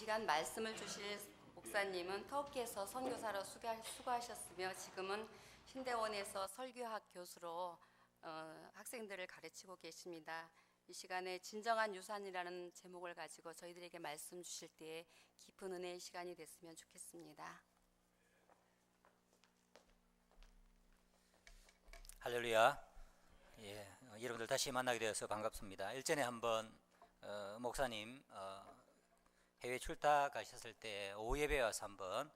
시간 말씀을 주실 목사님은 터키에서 선교사로 수고하셨으며 지금은 신대원에서 설교학 교수로 학생들을 가르치고 계십니다. 이 시간에 진정한 유산이라는 제목을 가지고 저희들에게 말씀 주실 때에 깊은 은혜의 시간이 됐으면 좋겠습니다. 할렐루야. 예, 여러분들 다시 만나게 되어서 반갑습니다. 일전에 한번 목사님 해외 출타 가셨을 때 오후 예배에 와서 한번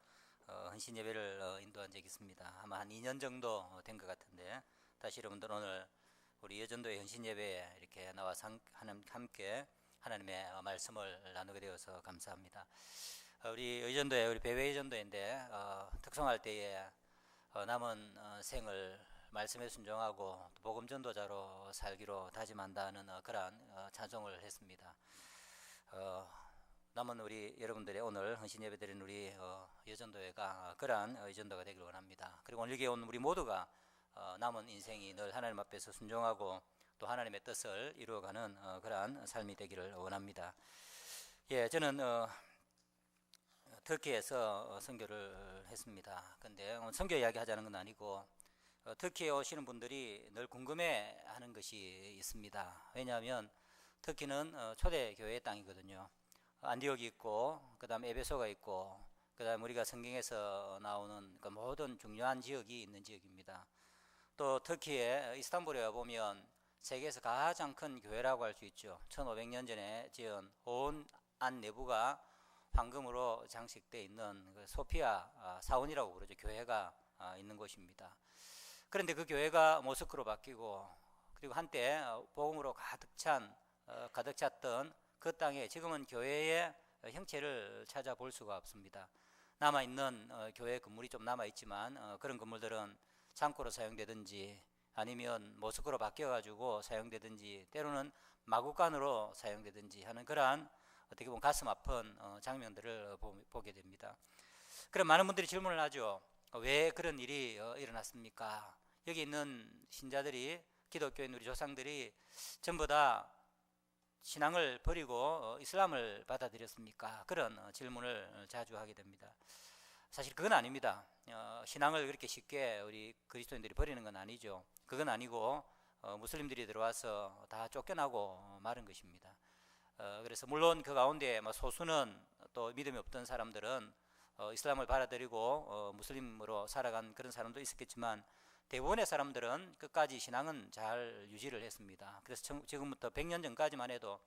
헌신 예배를 인도한 적이 있습니다. 아마 한 2년 정도 된 것 같은데 다시 여러분들 오늘 우리 여전도의 헌신 예배에 이렇게 나와서 함께 하나님의 말씀을 나누게 되어서 감사합니다. 우리 여전도에 우리 배회 여전도인데 특성할 때에 남은 생을 말씀에 순종하고 복음 전도자로 살기로 다짐한다는 그러한 찬송을 했습니다. 남은 우리 여러분들의 오늘 헌신 예배 드리는 우리 여전도회가 그러한 여전도가 되기를 원합니다. 그리고 오늘 여기에 온 우리 모두가 남은 인생이 늘 하나님 앞에서 순종하고 또 하나님의 뜻을 이루어가는 그러한 삶이 되기를 원합니다. 예, 저는 터키에서 선교를 했습니다. 근데 선교 이야기 하자는 건 아니고 터키에 오시는 분들이 늘 궁금해하는 것이 있습니다. 왜냐하면 터키는 초대교회의 땅이거든요. 안디옥이 있고 그 다음 에베소가 있고 그 다음 우리가 성경에서 나오는 그 모든 중요한 지역이 있는 지역입니다. 또 터키의 이스탄불에 보면 세계에서 가장 큰 교회라고 할 수 있죠. 1500년 전에 지은 온 안 내부가 황금으로 장식되어 있는 그 소피아 사원이라고 부르죠. 교회가 있는 곳입니다. 그런데 그 교회가 모스크로 바뀌고 그리고 한때 복음으로 가득 찼던 그 땅에 지금은 교회의 형체를 찾아볼 수가 없습니다. 남아있는 교회 건물이 좀 남아있지만 그런 건물들은 창고로 사용되든지 아니면 모스크로 바뀌어가지고 사용되든지 때로는 마구간으로 사용되든지 하는 그러한 어떻게 보면 가슴 아픈 장면들을 보게 됩니다. 그럼 많은 분들이 질문을 하죠. 왜 그런 일이 일어났습니까? 여기 있는 신자들이 기독교인 우리 조상들이 전부 다 신앙을 버리고 이슬람을 받아들였습니까? 그런 질문을 자주 하게 됩니다. 사실 그건 아닙니다. 신앙을 그렇게 쉽게 우리 그리스도인들이 버리는 건 아니죠. 그건 아니고 무슬림들이 들어와서 다 쫓겨나고 마른 것입니다. 그래서 물론 그 가운데 소수는 또 믿음이 없던 사람들은 이슬람을 받아들이고 무슬림으로 살아간 그런 사람도 있었겠지만 대부분의 사람들은 끝까지 신앙은 잘 유지를 했습니다. 그래서 지금부터 100년 전까지만 해도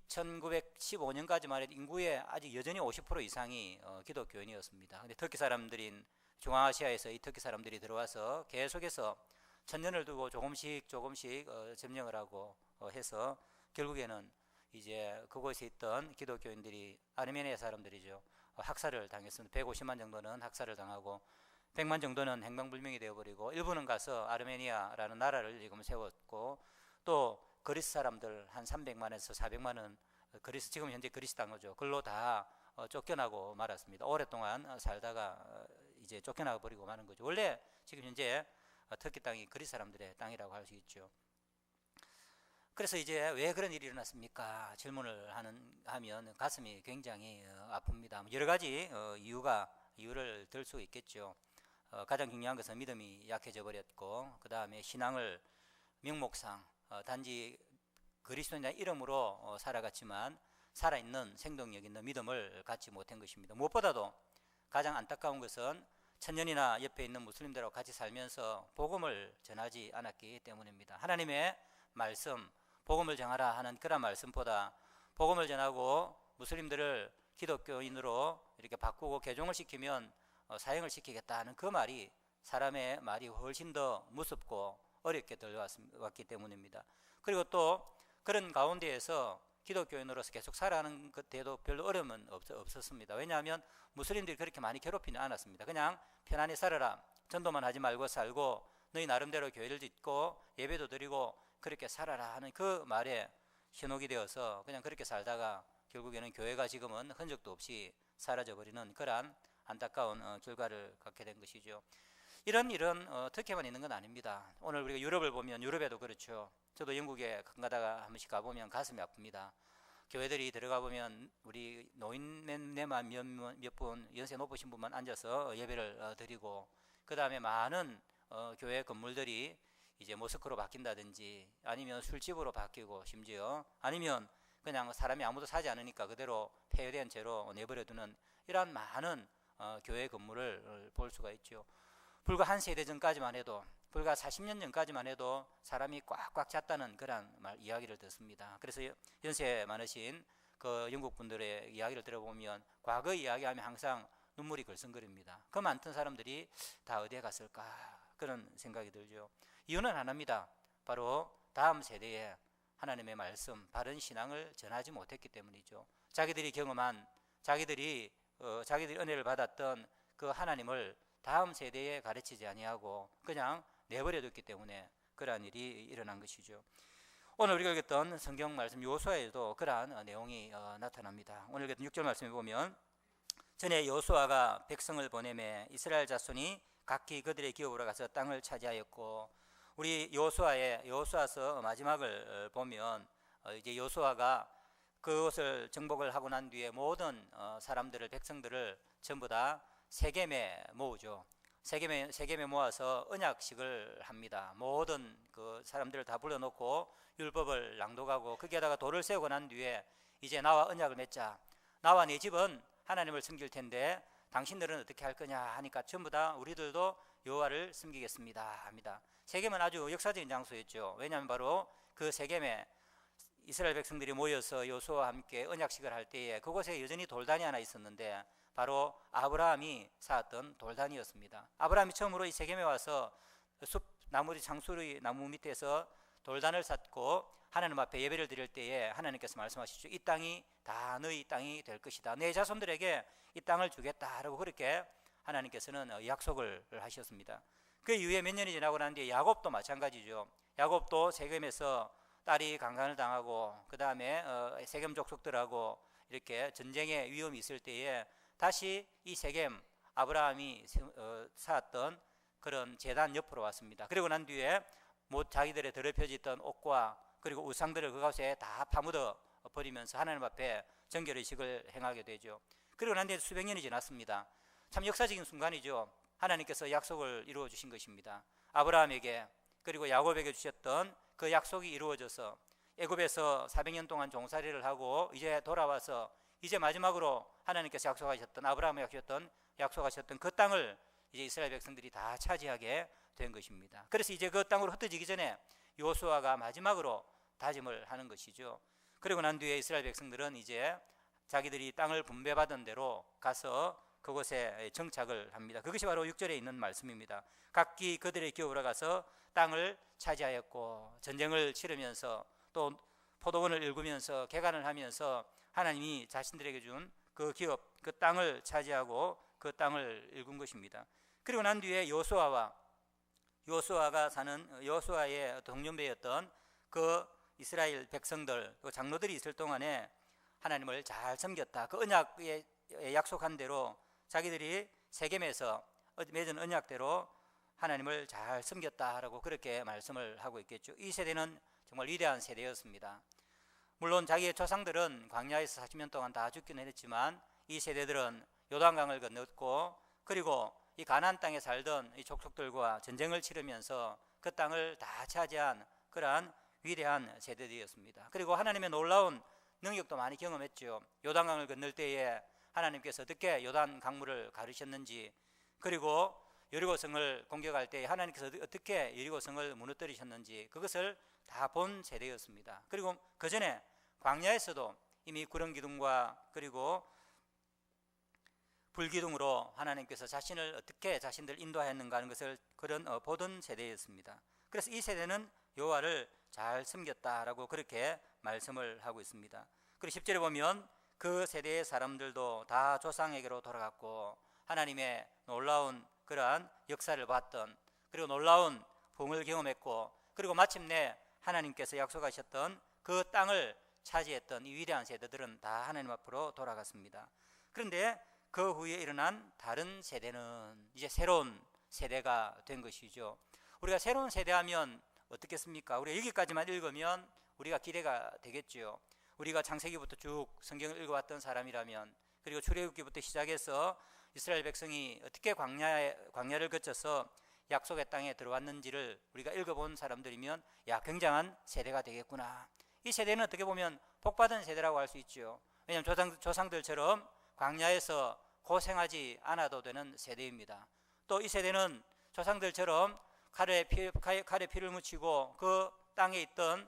1915년까지만 해도 인구의 아직 여전히 50% 이상이 기독교인이었습니다. 근데 터키 사람들인 중앙아시아에서 이 터키 사람들이 들어와서 계속해서 천년을 두고 조금씩 점령을 하고 해서 결국에는 이제 그곳에 있던 기독교인들이 아르메니아 사람들이죠. 학살을 당했습니다. 150만 정도는 학살을 당하고 100만 정도는 행방불명이 되어버리고 일부는 가서 아르메니아라는 나라를 지금 세웠고 또 그리스 사람들 한 300만에서 400만은 그리스 지금 현재 그리스 땅이죠. 그걸로 다 쫓겨나고 말았습니다. 오랫동안 살다가 이제 쫓겨나 버리고 마는 거죠. 원래 지금 현재 터키 땅이 그리스 사람들의 땅이라고 할 수 있죠. 그래서 이제 왜 그런 일이 일어났습니까? 질문을 하면 가슴이 굉장히 아픕니다. 여러 가지 이유를 들 수 있겠죠. 가장 중요한 것은 믿음이 약해져 버렸고 그 다음에 신앙을 명목상 단지 그리스도인의 이름으로 살아갔지만 살아있는 생동력 있는 믿음을 갖지 못한 것입니다. 무엇보다도 가장 안타까운 것은 천년이나 옆에 있는 무슬림들하고 같이 살면서 복음을 전하지 않았기 때문입니다. 하나님의 말씀, 복음을 전하라 하는 그런 말씀보다 복음을 전하고 무슬림들을 기독교인으로 이렇게 바꾸고 개종을 시키면 사형을 시키겠다 하는 그 말이 사람의 말이 훨씬 더 무섭고 어렵게 들려왔기 때문입니다. 그리고 또 그런 가운데에서 기독교인으로서 계속 살아가는 것에도 별로 어려움은 없었습니다. 왜냐하면 무슬림들이 그렇게 많이 괴롭히지 않았습니다. 그냥 편안히 살아라, 전도만 하지 말고 살고 너희 나름대로 교회를 짓고 예배도 드리고 그렇게 살아라 하는 그 말에 현혹이 되어서 그냥 그렇게 살다가 결국에는 교회가 지금은 흔적도 없이 사라져버리는 그러한 안타까운 결과를 갖게 된 것이죠. 이런 일은 터키에만 있는 건 아닙니다. 오늘 우리가 유럽을 보면 유럽에도 그렇죠. 저도 영국에 가다가 한 번씩 가보면 가슴이 아픕니다. 교회들이 들어가 보면 우리 노인네만 몇 분, 연세 높으신 분만 앉아서 예배를 드리고, 그 다음에 많은 교회 건물들이 이제 모스크로 바뀐다든지 아니면 술집으로 바뀌고, 심지어 아니면 그냥 사람이 아무도 사지 않으니까 그대로 폐허된 채로 내버려두는 이러한 많은 교회 건물을 볼 수가 있죠. 불과 한 세대 전까지만 해도, 불과 40년 전까지만 해도 사람이 꽉꽉 찼다는 그런 이야기를 듣습니다. 그래서 연세 많으신 그 영국 분들의 이야기를 들어보면 과거 이야기하면 항상 눈물이 글썽거립니다. 그 많던 사람들이 다 어디에 갔을까 그런 생각이 들죠. 이유는 하나입니다. 바로 다음 세대에 하나님의 말씀, 바른 신앙을 전하지 못했기 때문이죠. 자기들이 경험한, 자기들이 은혜를 받았던 그 하나님을 다음 세대에 가르치지 아니하고 그냥 내버려뒀기 때문에 그러한 일이 일어난 것이죠. 오늘 우리가 읽었던 성경 말씀 여호수아에도 그러한 내용이 나타납니다. 오늘 읽었던 6절 말씀에 보면, 전에 여호수아가 백성을 보내매 이스라엘 자손이 각기 그들의 기업으로 가서 땅을 차지하였고, 우리 여호수아서 마지막을 보면 이제 여호수아가 그것을 정복을 하고 난 뒤에 모든 사람들을, 백성들을 전부 다 세겜에 모으죠. 세겜에 모아서 언약식을 합니다. 모든 그 사람들을 다 불러놓고 율법을 낭독하고, 거기에다가 돌을 세우고 난 뒤에 이제 나와 언약을 맺자. 나와 네 집은 하나님을 섬길 텐데 당신들은 어떻게 할 거냐 하니까 전부 다 우리들도 여호와를 섬기겠습니다 합니다. 세겜은 아주 역사적인 장소였죠. 왜냐하면 바로 그 세겜에 이스라엘 백성들이 모여서 여호수아와 함께 언약식을 할 때에 그곳에 여전히 돌단이 하나 있었는데 바로 아브라함이 쌓았던 돌단이었습니다. 아브라함이 처음으로 이 세겜에 와서 숲 나무리 장수리 나무 밑에서 돌단을 쌓고 하나님 앞에 예배를 드릴 때에 하나님께서 말씀하시죠. 이 땅이 다 너희 땅이 될 것이다. 내 자손들에게 이 땅을 주겠다라고 그렇게 하나님께서는 약속을 하셨습니다. 그 이후에 몇 년이 지나고 난 뒤에 야곱도 마찬가지죠. 야곱도 세겜에서 딸이 강간을 당하고 그 다음에 세겜 족속들하고 이렇게 전쟁의 위험이 있을 때에 다시 이 세겜 아브라함이 쌓았던 그런 제단 옆으로 왔습니다. 그리고 난 뒤에 자기들의 더럽혀져 있던 옷과 그리고 우상들을 그곳에 다 파묻어 버리면서 하나님 앞에 정결의식을 행하게 되죠. 그리고 난 뒤에 수백 년이 지났습니다. 참 역사적인 순간이죠. 하나님께서 약속을 이루어 주신 것입니다. 아브라함에게 그리고 야곱에게 주셨던 그 약속이 이루어져서 애굽에서 400년 동안 종살이를 하고 이제 돌아와서 이제 마지막으로 하나님께서 약속하셨던, 아브라함에게 약속하셨던 그 땅을 이제 이스라엘 백성들이 다 차지하게 된 것입니다. 그래서 이제 그 땅으로 흩어지기 전에 여호수아가 마지막으로 다짐을 하는 것이죠. 그리고 난 뒤에 이스라엘 백성들은 이제 자기들이 땅을 분배받은 대로 가서 그곳에 정착을 합니다. 그것이 바로 6절에 있는 말씀입니다. 각기 그들의 기업으로 가서 땅을 차지하였고, 전쟁을 치르면서 또 포도원을 일구면서 개간을 하면서 하나님이 자신들에게 준 그 기업, 그 땅을 차지하고 그 땅을 일군 것입니다. 그리고 난 뒤에 여호수아가 사는 여호수아의 동년배였던 그 이스라엘 백성들, 그 장로들이 있을 동안에 하나님을 잘 섬겼다. 그 언약에 약속한 대로 자기들이 세겜에서 맺은 언약대로 하나님을 잘 섬겼다라고 그렇게 말씀을 하고 있겠죠. 이 세대는 정말 위대한 세대였습니다. 물론 자기의 조상들은 광야에서 40년 동안 다 죽기는 했지만 이 세대들은 요단강을 건넜고 그리고 이 가나안 땅에 살던 이 족속들과 전쟁을 치르면서 그 땅을 다 차지한 그러한 위대한 세대들이었습니다. 그리고 하나님의 놀라운 능력도 많이 경험했죠. 요단강을 건널 때에 하나님께서 어떻게 요단 강물을 가르셨는지, 그리고 여리고성을 공격할 때 하나님께서 어떻게 여리고성을 무너뜨리셨는지 그것을 다 본 세대였습니다. 그리고 그 전에 광야에서도 이미 구름기둥과 그리고 불기둥으로 하나님께서 자신들 인도하였는가 하는 것을 보던 세대였습니다. 그래서 이 세대는 여호와를 잘 섬겼다라고 그렇게 말씀을 하고 있습니다. 그리고 10절에 보면 그 세대의 사람들도 다 조상에게로 돌아갔고 하나님의 놀라운 그러한 역사를 봤던, 그리고 놀라운 부흥을 경험했고, 그리고 마침내 하나님께서 약속하셨던 그 땅을 차지했던 이 위대한 세대들은 다 하나님 앞으로 돌아갔습니다. 그런데 그 후에 일어난 다른 세대는 이제 새로운 세대가 된 것이죠. 우리가 새로운 세대하면 어떻겠습니까? 우리가 여기까지만 읽으면 우리가 기대가 되겠죠. 우리가 창세기부터 쭉 성경을 읽어왔던 사람이라면, 그리고 출애굽기부터 시작해서 이스라엘 백성이 어떻게 광야를 거쳐서 약속의 땅에 들어왔는지를 우리가 읽어본 사람들이면 야, 굉장한 세대가 되겠구나. 이 세대는 어떻게 보면 복받은 세대라고 할 수 있죠. 왜냐하면 조상들처럼 광야에서 고생하지 않아도 되는 세대입니다. 또 이 세대는 조상들처럼 칼에 피를 묻히고 그 땅에 있던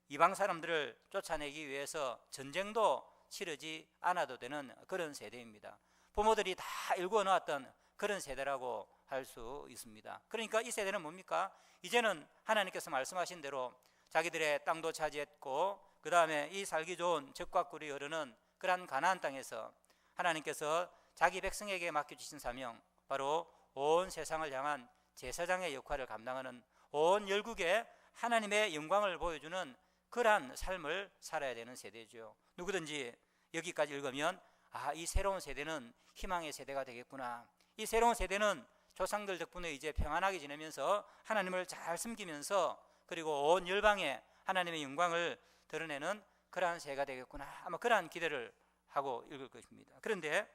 이방 사람들을 쫓아내기 위해서 전쟁도 치르지 않아도 되는 그런 세대입니다. 부모들이 다 일구어 놓았던 그런 세대라고 할 수 있습니다. 그러니까 이 세대는 뭡니까? 이제는 하나님께서 말씀하신 대로 자기들의 땅도 차지했고, 그 다음에 이 살기 좋은 젖과 꿀이 흐르는 그러한 가나안 땅에서 하나님께서 자기 백성에게 맡겨주신 사명, 바로 온 세상을 향한 제사장의 역할을 감당하는, 온 열국에 하나님의 영광을 보여주는 그러한 삶을 살아야 되는 세대죠. 누구든지 여기까지 읽으면 아, 이 새로운 세대는 희망의 세대가 되겠구나. 이 새로운 세대는 조상들 덕분에 이제 평안하게 지내면서 하나님을 잘 섬기면서 그리고 온 열방에 하나님의 영광을 드러내는 그러한 세대가 되겠구나. 아마 그러한 기대를 하고 읽을 것입니다. 그런데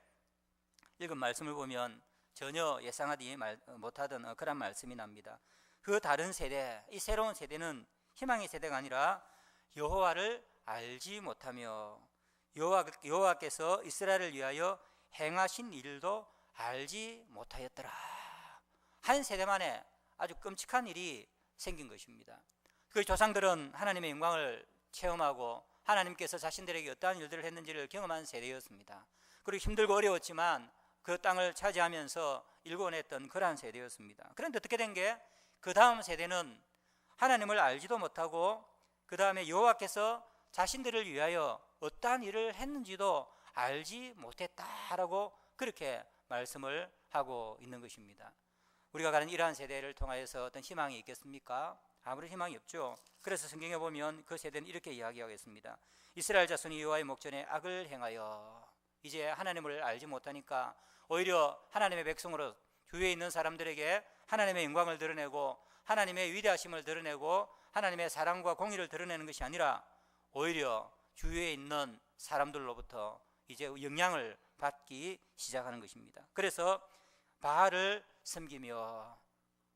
읽은 말씀을 보면 전혀 예상하지 못하던 그런 말씀이 납니다. 그 다른 세대, 이 새로운 세대는 희망의 세대가 아니라 여호와를 알지 못하며 여호와께서 이스라엘을 위하여 행하신 일도 알지 못하였더라. 한 세대만에 아주 끔찍한 일이 생긴 것입니다. 그 조상들은 하나님의 영광을 체험하고 하나님께서 자신들에게 어떠한 일들을 했는지를 경험한 세대였습니다. 그리고 힘들고 어려웠지만 그 땅을 차지하면서 일궈냈던 그러한 세대였습니다. 그런데 어떻게 된 게 그 다음 세대는 하나님을 알지도 못하고 그 다음에 여호와께서 자신들을 위하여 어떠한 일을 했는지도 알지 못했다라고 그렇게 말씀을 하고 있는 것입니다. 우리가 가는 이러한 세대를 통하여서 어떤 희망이 있겠습니까? 아무런 희망이 없죠. 그래서 성경에 보면 그 세대는 이렇게 이야기하겠습니다. 이스라엘 자손이 여호와의 목전에 악을 행하여, 이제 하나님을 알지 못하니까 오히려 하나님의 백성으로 주위에 있는 사람들에게 하나님의 영광을 드러내고 하나님의 위대하심을 드러내고 하나님의 사랑과 공의를 드러내는 것이 아니라 오히려 주위에 있는 사람들로부터 이제 영향을 받기 시작하는 것입니다. 그래서 바알을 섬기며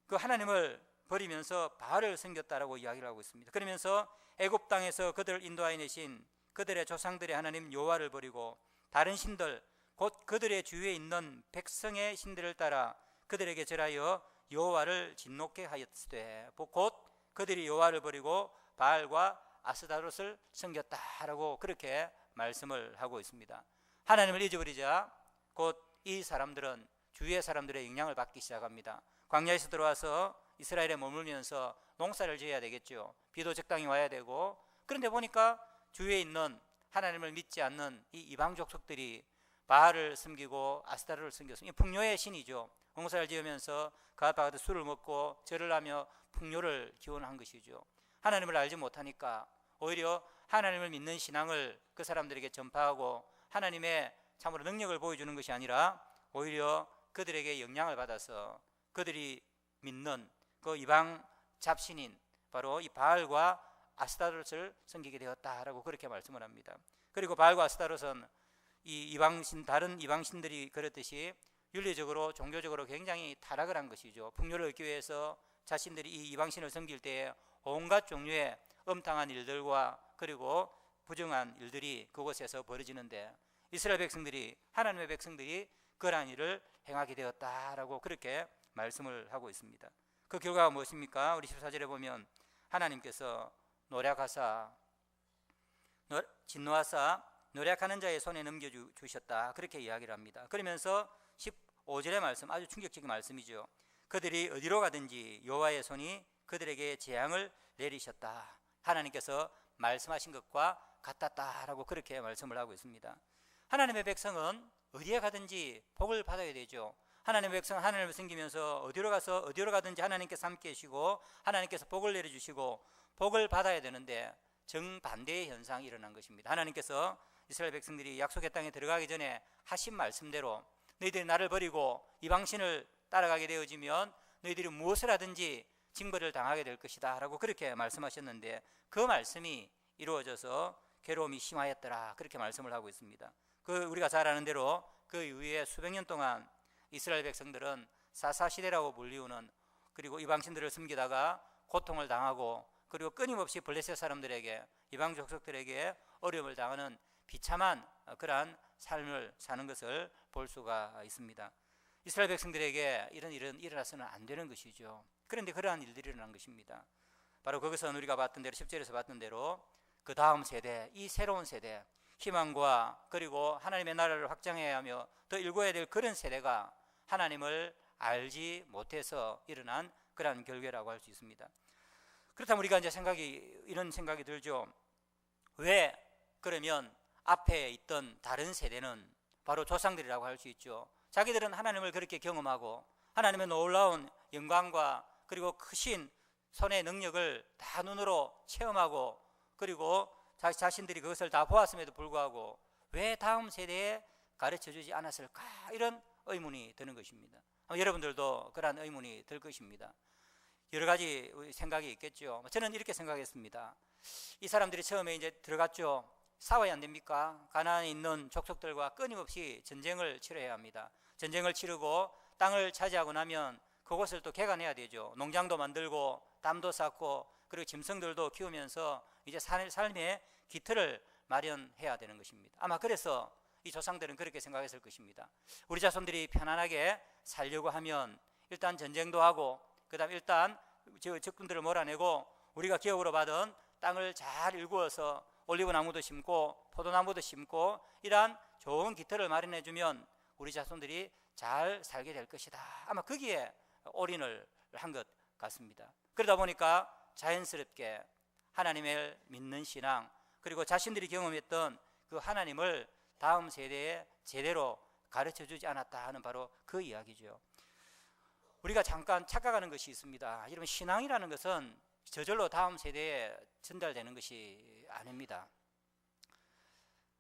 그 하나님을 버리면서 바알을 섬겼다라고 이야기를 하고 있습니다. 그러면서 애굽 땅에서 그들을 인도하여 내신 그들의 조상들의 하나님 여호와를 버리고 다른 신들, 곧 그들의 주위에 있는 백성의 신들을 따라 그들에게 절하여 여호와를 진노케 하였으되, 곧 그들이 여호와를 버리고 바알과 아스다롯을 섬겼다라고 그렇게 말씀을 하고 있습니다. 하나님을 잊어버리자 곧 이 사람들은 주위의 사람들의 영향을 받기 시작합니다. 광야에서 들어와서 이스라엘에 머물면서 농사를 지어야 되겠죠. 비도 적당히 와야 되고, 그런데 보니까 주위에 있는 하나님을 믿지 않는 이 이방 족속들이 바알을 섬기고 아스타르를 섬겼습니다. 풍요의 신이죠. 농사를 지으면서 그 앞에 술을 먹고 절을 하며 풍요를 기원한 것이죠. 하나님을 알지 못하니까 오히려 하나님을 믿는 신앙을 그 사람들에게 전파하고 하나님의 참으로 능력을 보여주는 것이 아니라 오히려 그들에게 영향을 받아서 그들이 믿는 그 이방 잡신인 바로 이 바알과 아스타롯을 섬기게 되었다라고 그렇게 말씀을 합니다. 그리고 바알과 아스타롯은 이 이방신, 다른 이방신들이 그랬듯이 윤리적으로 종교적으로 굉장히 타락을 한 것이죠. 풍요를 얻기 위해서 자신들이 이 이방신을 섬길 때에 온갖 종류의 엄탕한 일들과 그리고 부정한 일들이 그곳에서 벌어지는데 이스라엘 백성들이, 하나님의 백성들이 그러한 일을 행하게 되었다라고 그렇게 말씀을 하고 있습니다. 그 결과가 무엇입니까? 우리 14절에 보면 하나님께서 진노하사 노력하는 자의 손에 넘겨주셨다 그렇게 이야기를 합니다. 그러면서 15절의 말씀, 아주 충격적인 말씀이죠. 그들이 어디로 가든지 여호와의 손이 그들에게 재앙을 내리셨다. 하나님께서 말씀하신 것과 같았다라고 그렇게 말씀을 하고 있습니다. 하나님의 백성은 어디에 가든지 복을 받아야 되죠. 하나님의 백성은 하나님을 섬기면서 어디로 가든지 하나님께서 함께 계시고 하나님께서 복을 내려주시고 복을 받아야 되는데 정반대의 현상이 일어난 것입니다. 하나님께서 이스라엘 백성들이 약속의 땅에 들어가기 전에 하신 말씀대로 너희들이 나를 버리고 이방신을 따라가게 되어지면 너희들이 무엇을 하든지 징벌을 당하게 될 것이다 라고 그렇게 말씀하셨는데 그 말씀이 이루어져서 괴로움이 심하였더라, 그렇게 말씀을 하고 있습니다. 그 우리가 잘 아는 대로 그 이후에 수백 년 동안 이스라엘 백성들은 사사시대라고 불리우는, 그리고 이방신들을 섬기다가 고통을 당하고, 그리고 끊임없이 블레셋 사람들에게, 이방 족속들에게 어려움을 당하는 비참한 그러한 삶을 사는 것을 볼 수가 있습니다. 이스라엘 백성들에게 이런 일은 일어나서는 안 되는 것이죠. 그런데 그러한 일들이 일어난 것입니다. 바로 그것은 우리가 봤던 대로, 10절에서 봤던 대로 그 다음 세대, 이 새로운 세대, 희망과 그리고 하나님의 나라를 확장해야 하며 더 일궈야 될 그런 세대가 하나님을 알지 못해서 일어난 그러한 결과라고 할 수 있습니다. 그렇다면 우리가 이제 이런 생각이 들죠. 왜 그러면 앞에 있던 다른 세대는 바로 조상들이라고 할 수 있죠. 자기들은 하나님을 그렇게 경험하고 하나님의 놀라운 영광과 그리고 크신 손의 능력을 다 눈으로 체험하고, 그리고 자신들이 그것을 다 보았음에도 불구하고 왜 다음 세대에 가르쳐주지 않았을까, 이런 의문이 드는 것입니다. 여러분들도 그러한 의문이 들 것입니다. 여러 가지 생각이 있겠죠. 저는 이렇게 생각했습니다. 이 사람들이 처음에 이제 들어갔죠. 싸워야 안 됩니까? 가나안에 있는 족속들과 끊임없이 전쟁을 치러야 합니다. 전쟁을 치르고 땅을 차지하고 나면 그곳을 또 개간해야 되죠. 농장도 만들고 담도 쌓고 그리고 짐승들도 키우면서 이제 삶의 기틀을 마련해야 되는 것입니다. 아마 그래서 이 조상들은 그렇게 생각했을 것입니다. 우리 자손들이 편안하게 살려고 하면 일단 전쟁도 하고, 그 다음 일단 적군들을 몰아내고 우리가 기업으로 받은 땅을 잘 일구어서 올리브나무도 심고 포도나무도 심고 이러한 좋은 기틀을 마련해 주면 우리 자손들이 잘 살게 될 것이다. 아마 거기에 올인을 한 것 같습니다. 그러다 보니까 자연스럽게 하나님을 믿는 신앙, 그리고 자신들이 경험했던 그 하나님을 다음 세대에 제대로 가르쳐 주지 않았다 하는 바로 그 이야기죠. 우리가 잠깐 착각하는 것이 있습니다. 여러분, 신앙이라는 것은 저절로 다음 세대에 전달되는 것이 아닙니다.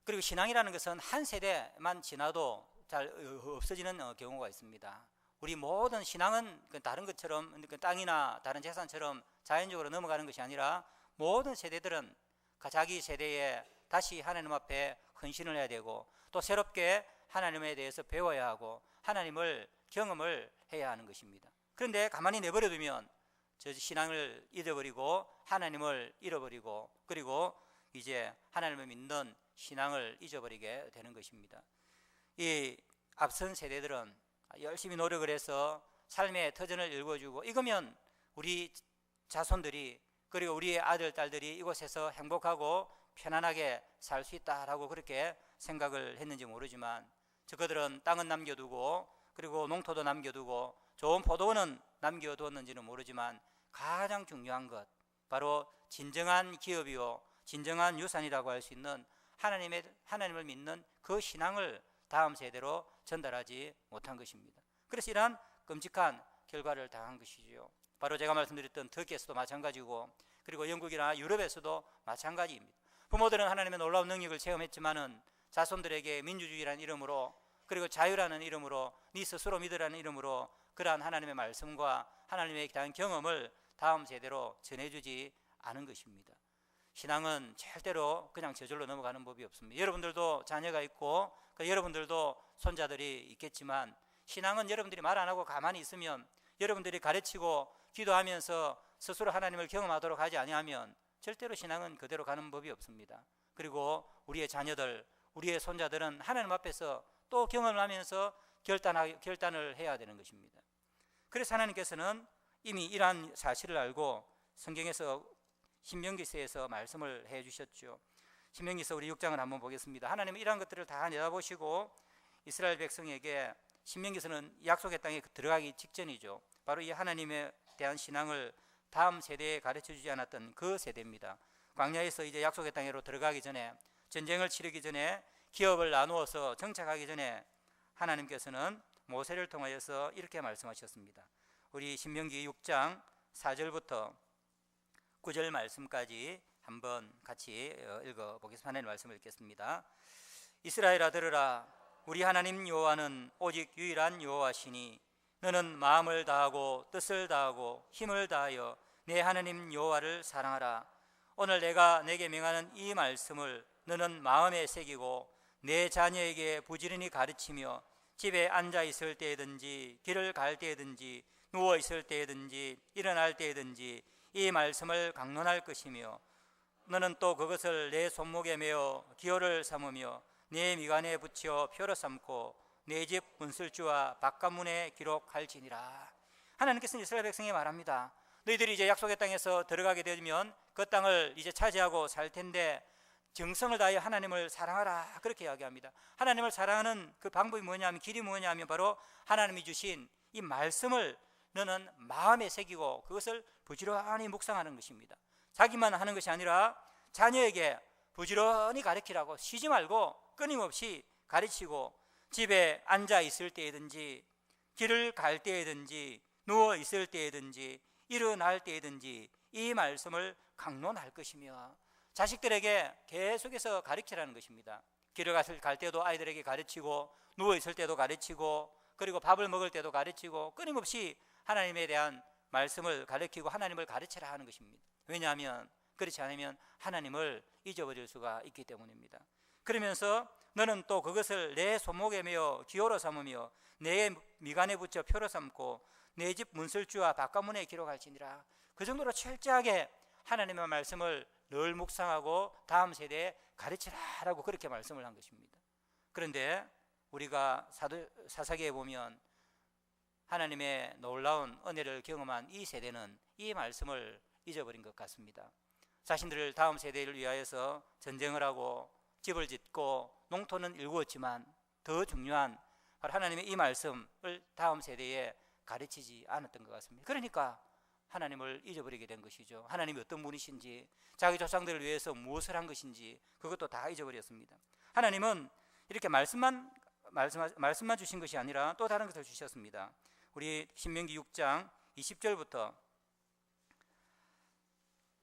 그리고 신앙이라는 것은 한 세대만 지나도 잘 없어지는 경우가 있습니다. 우리 모든 신앙은 다른 것처럼, 땅이나 다른 재산처럼 자연적으로 넘어가는 것이 아니라 모든 세대들은 자기 세대에 다시 하나님 앞에 헌신을 해야 되고, 또 새롭게 하나님에 대해서 배워야 하고 하나님을 경험을 해야 하는 것입니다. 그런데 가만히 내버려 두면 저 신앙을 잊어버리고 하나님을 잃어버리고, 그리고 이제 하나님을 믿는 신앙을 잊어버리게 되는 것입니다. 이 앞선 세대들은 열심히 노력을 해서 삶의 터전을 읽어주고, 이거면 우리 자손들이, 그리고 우리의 아들, 딸들이 이곳에서 행복하고 편안하게 살 수 있다라고 그렇게 생각을 했는지 모르지만, 저그들은 땅은 남겨두고 그리고 농토도 남겨두고 좋은 포도원은 남겨두었는지는 모르지만 가장 중요한 것, 바로 진정한 기업이요 진정한 유산이라고 할 수 있는 하나님을 믿는 그 신앙을 다음 세대로 전달하지 못한 것입니다. 그래서 이러한 끔찍한 결과를 당한 것이지요. 바로 제가 말씀드렸던 터키에서도 마찬가지고, 그리고 영국이나 유럽에서도 마찬가지입니다. 부모들은 하나님의 놀라운 능력을 체험했지만은 자손들에게 민주주의라는 이름으로, 그리고 자유라는 이름으로, 네 스스로 믿으라는 이름으로 그러한 하나님의 말씀과 하나님에 대한 경험을 다음 세대로 전해주지 않은 것입니다. 신앙은 절대로 그냥 저절로 넘어가는 법이 없습니다. 여러분들도 자녀가 있고 여러분들도 손자들이 있겠지만, 신앙은 여러분들이 말 안 하고 가만히 있으면, 여러분들이 가르치고 기도하면서 스스로 하나님을 경험하도록 하지 아니하면 절대로 신앙은 그대로 가는 법이 없습니다. 그리고 우리의 자녀들, 우리의 손자들은 하나님 앞에서 또 경험을 하면서 결단을 해야 되는 것입니다. 그래서 하나님께서는 이미 이러한 사실을 알고 성경에서 신명기서에서 말씀을 해 주셨죠. 신명기서 우리 6장을 한번 보겠습니다. 하나님은 이러한 것들을 다 내다보시고 이스라엘 백성에게, 신명기서는 약속의 땅에 들어가기 직전이죠. 바로 이 하나님에 대한 신앙을 다음 세대에 가르쳐 주지 않았던 그 세대입니다. 광야에서 이제 약속의 땅으로 들어가기 전에, 전쟁을 치르기 전에, 기업을 나누어서 정착하기 전에 하나님께서는 모세를 통하여서 이렇게 말씀하셨습니다. 우리 신명기 6장 4절부터 9절 말씀까지 한번 같이 읽어보겠습니다. 하나님의 말씀을 읽겠습니다. 이스라엘아 들으라. 우리 하나님 여호와는 오직 유일한 여호와시니 너는 마음을 다하고 뜻을 다하고 힘을 다하여 내 하나님 여호와를 사랑하라. 오늘 내가 내게 명하는 이 말씀을 너는 마음에 새기고 내 자녀에게 부지런히 가르치며 집에 앉아 있을 때든지 길을 갈 때든지 누워 있을 때든지 일어날 때든지 이 말씀을 강론할 것이며 너는 또 그것을 내 손목에 메어 기호를 삼으며 내 미간에 붙여 표로 삼고 내 집 문설주와 바깥문에 기록할지니라. 하나님께서는 이스라엘 백성에게 말합니다. 너희들이 이제 약속의 땅에서 들어가게 되면 그 땅을 이제 차지하고 살 텐데 정성을 다해 하나님을 사랑하라, 그렇게 이야기합니다. 하나님을 사랑하는 그 방법이 뭐냐면, 길이 뭐냐면 바로 하나님이 주신 이 말씀을 너는 마음에 새기고 그것을 부지런히 묵상하는 것입니다. 자기만 하는 것이 아니라 자녀에게 부지런히 가르치라고, 쉬지 말고 끊임없이 가르치고 집에 앉아 있을 때든지 길을 갈 때든지 누워 있을 때든지 일어날 때든지 이 말씀을 강론할 것이며 자식들에게 계속해서 가르치라는 것입니다. 길을 갈 때도 아이들에게 가르치고 누워 있을 때도 가르치고 그리고 밥을 먹을 때도 가르치고 끊임없이 하나님에 대한 말씀을 가르치고 하나님을 가르치라 하는 것입니다. 왜냐하면 그렇지 않으면 하나님을 잊어버릴 수가 있기 때문입니다. 그러면서 너는 또 그것을 내 손목에 메어 기호로 삼으며 내 미간에 붙여 표로 삼고 내 집 문설주와 바깥문에 기록할지니라. 그 정도로 철저하게 하나님의 말씀을 늘 묵상하고 다음 세대에 가르치라라고 그렇게 말씀을 한 것입니다. 그런데 우리가 사사기에 보면 하나님의 놀라운 은혜를 경험한 이 세대는 이 말씀을 잊어버린 것 같습니다. 자신들을 다음 세대를 위하여서 전쟁을 하고 집을 짓고 농토는 일구었지만 더 중요한 바로 하나님의 이 말씀을 다음 세대에 가르치지 않았던 것 같습니다. 그러니까 하나님을 잊어버리게 된 것이죠. 하나님이 어떤 분이신지, 자기 조상들을 위해서 무엇을 한 것인지 그것도 다 잊어버렸습니다. 하나님은 이렇게 말씀만 주신 것이 아니라 또 다른 것을 주셨습니다. 우리 신명기 6장 20절부터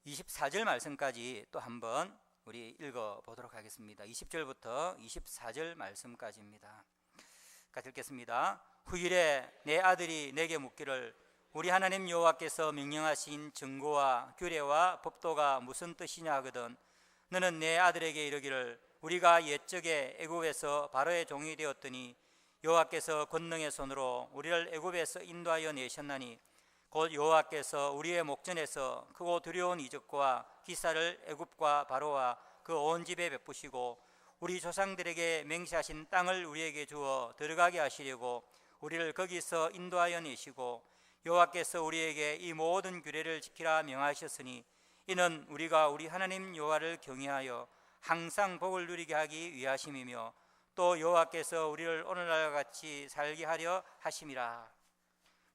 24절 말씀까지 또 한번 우리 읽어보도록 하겠습니다. 20절부터 24절 말씀까지입니다. 같이 읽겠습니다. 후일에 내 아들이 내게 묻기를 우리 하나님 여호와께서 명령하신 증거와 규례와 법도가 무슨 뜻이냐 하거든 너는 내 아들에게 이르기를 우리가 옛적에 애굽에서 바로의 종이 되었더니 여호와께서 권능의 손으로 우리를 애굽에서 인도하여 내셨나니 곧 여호와께서 우리의 목전에서 크고 두려운 이적과 기사를 애굽과 바로와 그 온 집에 베푸시고 우리 조상들에게 맹세하신 땅을 우리에게 주어 들어가게 하시려고 우리를 거기서 인도하여 내시고 여호와께서 우리에게 이 모든 규례를 지키라 명하셨으니 이는 우리가 우리 하나님 여호와를 경외하여 항상 복을 누리게 하기 위하심이며 또 여호와께서 우리를 오늘날과 같이 살게 하려 하심이라.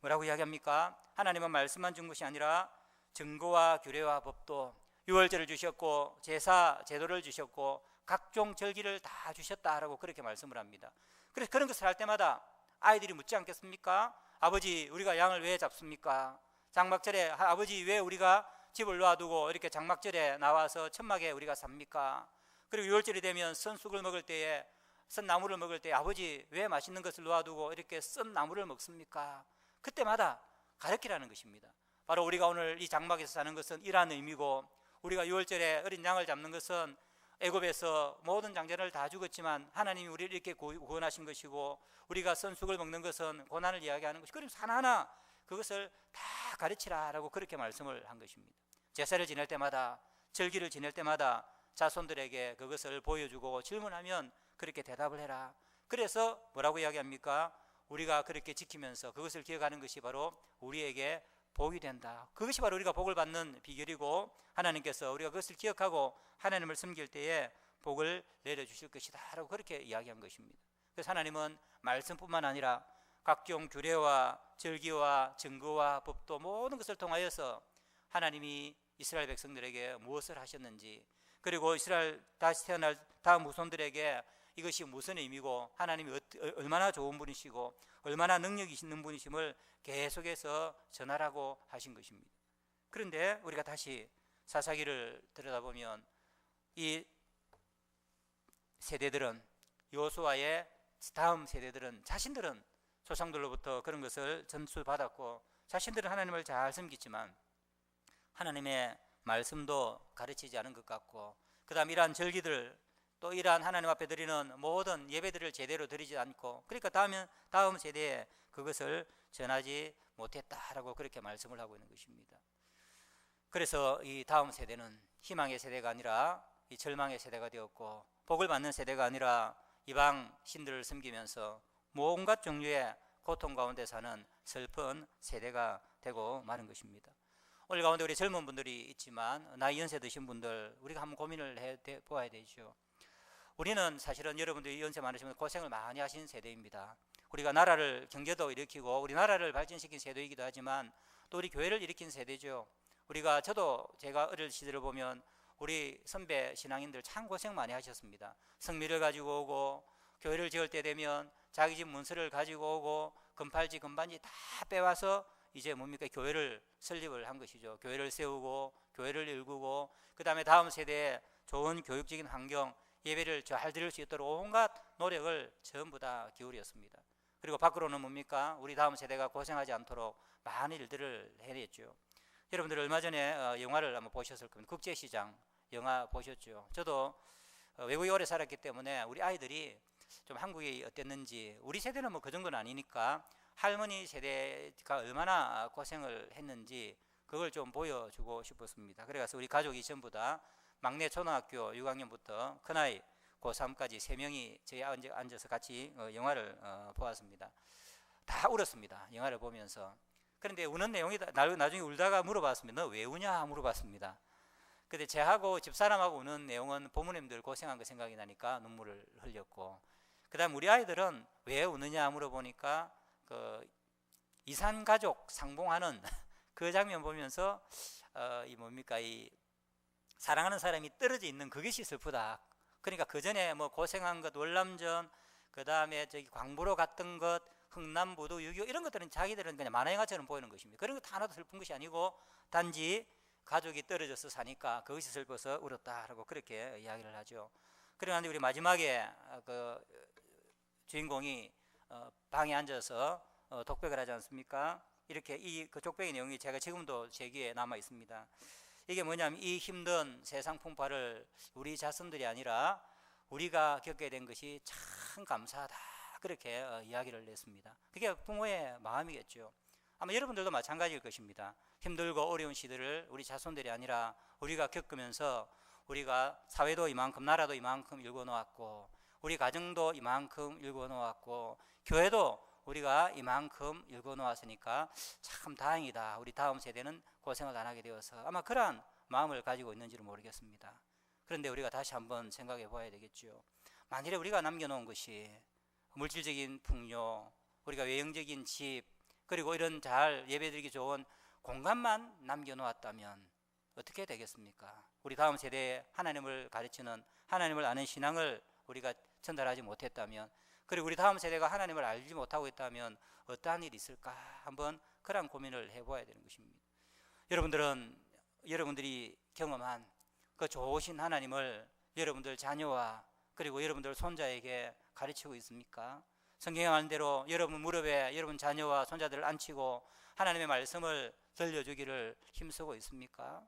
뭐라고 이야기합니까? 하나님은 말씀만 준 것이 아니라 증거와 규례와 법도, 유월절을 주셨고 제사 제도를 주셨고 각종 절기를 다 주셨다라고 그렇게 말씀을 합니다. 그래서 그런 것을 할 때마다 아이들이 묻지 않겠습니까? 아버지, 우리가 양을 왜 잡습니까? 장막절에 아버지, 왜 우리가 집을 놔두고 이렇게 장막절에 나와서 천막에 우리가 삽니까? 그리고 유월절이 되면 선쑥을 먹을 때에, 썬 나무를 먹을 때 아버지, 왜 맛있는 것을 놔두고 이렇게 썬 나무를 먹습니까? 그때마다 가르치라는 것입니다. 바로 우리가 오늘 이 장막에서 사는 것은 이러한 의미고, 우리가 유월절에 어린 양을 잡는 것은 애굽에서 모든 장자를 다 죽었지만 하나님이 우리를 이렇게 구원하신 것이고, 우리가 선숙을 먹는 것은 고난을 이야기하는 것이고, 그래서 하나하나 그것을 다 가르치라라고 그렇게 말씀을 한 것입니다. 제사를 지낼 때마다, 절기를 지낼 때마다 자손들에게 그것을 보여주고 질문하면 그렇게 대답을 해라. 그래서 뭐라고 이야기합니까? 우리가 그렇게 지키면서 그것을 기억하는 것이 바로 우리에게 복이 된다. 그것이 바로 우리가 복을 받는 비결이고, 하나님께서 우리가 그것을 기억하고 하나님을 섬길 때에 복을 내려주실 것이다 라고 그렇게 이야기한 것입니다. 그래서 하나님은 말씀뿐만 아니라 각종 규례와 절기와 증거와 법도 모든 것을 통하여서 하나님이 이스라엘 백성들에게 무엇을 하셨는지, 그리고 이스라엘 다시 태어날 다음 후손들에게 이것이 무슨 의미고 하나님이 얼마나 좋은 분이시고 얼마나 능력이 있는 분이심을 계속해서 전하라고 하신 것입니다. 그런데 우리가 다시 사사기를 들여다보면 이 세대들은, 여호수아의 다음 세대들은 자신들은 조상들로부터 그런 것을 전수받았고 자신들은 하나님을 잘 섬기지만 하나님의 말씀도 가르치지 않은 것 같고, 그 다음 이러한 절기들, 또 이러한 하나님 앞에 드리는 모든 예배들을 제대로 드리지 않고, 그러니까 다음 세대에 그것을 전하지 못했다라고 그렇게 말씀을 하고 있는 것입니다. 그래서 이 다음 세대는 희망의 세대가 아니라 이 절망의 세대가 되었고, 복을 받는 세대가 아니라 이방 신들을 섬기면서 온갖 종류의 고통 가운데 사는 슬픈 세대가 되고 마는 것입니다. 오늘 가운데 우리 젊은 분들이 있지만 나이 연세 드신 분들, 우리가 한번 고민을 해 보아야 되죠. 우리는 사실은 여러분들이 연세 많으시면 고생을 많이 하신 세대입니다. 우리가 나라를, 경제도 일으키고 우리 나라를 발전시킨 세대이기도 하지만 또 우리 교회를 일으킨 세대죠. 제가 어릴 시절을 보면 우리 선배 신앙인들 참 고생 많이 하셨습니다. 성미를 가지고 오고, 교회를 지을 때 되면 자기 집 문서를 가지고 오고, 금팔찌 금반지 다 빼와서 이제 뭡니까, 교회를 설립을 한 것이죠. 교회를 세우고 교회를 일구고, 그 다음에 다음 세대에 좋은 교육적인 환경, 예배를 잘 드릴 수 있도록 온갖 노력을 전부 다 기울였습니다. 그리고 밖으로는 뭡니까, 우리 다음 세대가 고생하지 않도록 많은 일들을 해냈죠. 여러분들 얼마 전에 영화를 한번 보셨을 겁니다. 국제시장 영화 보셨죠? 저도 외국에 오래 살았기 때문에 우리 아이들이 좀 한국이 어땠는지, 우리 세대는 뭐 그 정도는 아니니까 할머니 세대가 얼마나 고생을 했는지 그걸 좀 보여주고 싶었습니다. 그래서 우리 가족이 전부 다 막내 초등학교 6학년부터 큰아이 고3까지 3명이 저희 앉아서 같이 영화를 보았습니다. 다 울었습니다, 영화를 보면서. 그런데 우는 내용이 나중에 울다가 물어봤습니다. 너 왜 우냐 물어봤습니다. 근데 제하고 집사람하고 우는 내용은 부모님들 고생한 거 생각이 나니까 눈물을 흘렸고, 그 다음 우리 아이들은 왜 우느냐 물어보니까 그 이산가족 상봉하는 그 장면 보면서 이 사랑하는 사람이 떨어져 있는 그것이 슬프다. 그러니까 그 전에 뭐 고생한 것, 월남전, 그 다음에 저기 광부로 갔던 것, 흥남부도 6.25 이런 것들은 자기들은 그냥 만화 영화처럼 보이는 것입니다. 그런 것 하나도 슬픈 것이 아니고 단지 가족이 떨어져서 사니까 그것이 슬퍼서 울었다라고 그렇게 이야기를 하죠. 그런데 우리 마지막에 그 주인공이 방에 앉아서 독백을 하지 않습니까? 이렇게 그 독백의 내용이 제가 지금도 제 귀에 남아 있습니다. 이게 뭐냐면, 이 힘든 세상 풍파를 우리 자손들이 아니라 우리가 겪게 된 것이 참 감사하다, 그렇게 이야기를 했습니다. 그게 부모의 마음이겠죠. 아마 여러분들도 마찬가지일 것입니다. 힘들고 어려운 시대를 우리 자손들이 아니라 우리가 겪으면서 우리가 사회도 이만큼, 나라도 이만큼 일궈놓았고, 우리 가정도 이만큼 일궈놓았고, 교회도 우리가 이만큼 일궈놓았으니까 참 다행이다, 우리 다음 세대는 고생을 안 하게 되어서, 아마 그러한 마음을 가지고 있는지는 모르겠습니다. 그런데 우리가 다시 한번 생각해 봐야 되겠죠. 만일에 우리가 남겨놓은 것이 물질적인 풍요, 우리가 외형적인 집, 그리고 이런 잘 예배드리기 좋은 공간만 남겨놓았다면 어떻게 되겠습니까? 우리 다음 세대에 하나님을 가르치는, 하나님을 아는 신앙을 우리가 전달하지 못했다면, 그리고 우리 다음 세대가 하나님을 알지 못하고 있다면 어떠한 일이 있을까, 한번 그런 고민을 해봐야 되는 것입니다. 여러분들이 경험한 그 좋으신 하나님을 여러분들 자녀와 그리고 여러분들 손자에게 가르치고 있습니까? 성경에 말한 대로 여러분 무릎에 여러분 자녀와 손자들을 앉히고 하나님의 말씀을 들려주기를 힘쓰고 있습니까?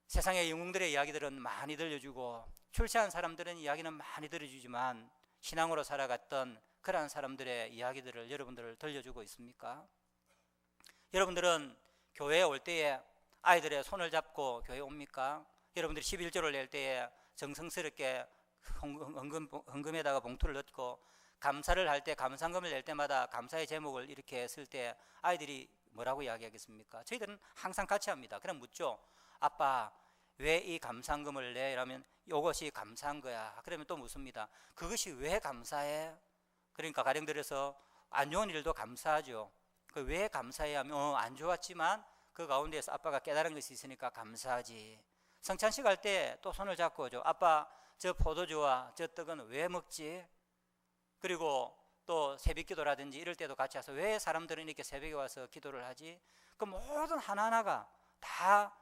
세상의 영웅들의 이야기들은 많이 들려주고, 출세한 사람들은 이야기는 많이 들려주지만 신앙으로 살아갔던 그러한 사람들의 이야기들을 여러분들 들려주고 있습니까? 여러분들은 교회에 올 때에 아이들의 손을 잡고 교회에 옵니까? 여러분들이 11조를 낼 때에 정성스럽게 헌금에다가 봉투를 넣고, 감사를 할 때, 감상금을 낼 때마다 감사의 제목을 이렇게 쓸 때 아이들이 뭐라고 이야기하겠습니까? 저희들은 항상 같이 합니다. 그럼 묻죠. 아빠, 왜 이 감상금을 내? 이러면 이것이 감사한 거야. 그러면 또 묻습니다. 그것이 왜 감사해? 그러니까 가령 들어서 안 좋은 일도 감사하죠. 그 왜 감사해 하면 안 좋았지만 그 가운데서 아빠가 깨달은 것이 있으니까 감사하지. 성찬식 할 때 또 손을 잡고 오죠. 아빠, 저 포도주와 저 떡은 왜 먹지? 그리고 또 새벽기도라든지 이럴 때도 같이 와서 왜 사람들은 이렇게 새벽에 와서 기도를 하지? 그 모든 하나하나가 다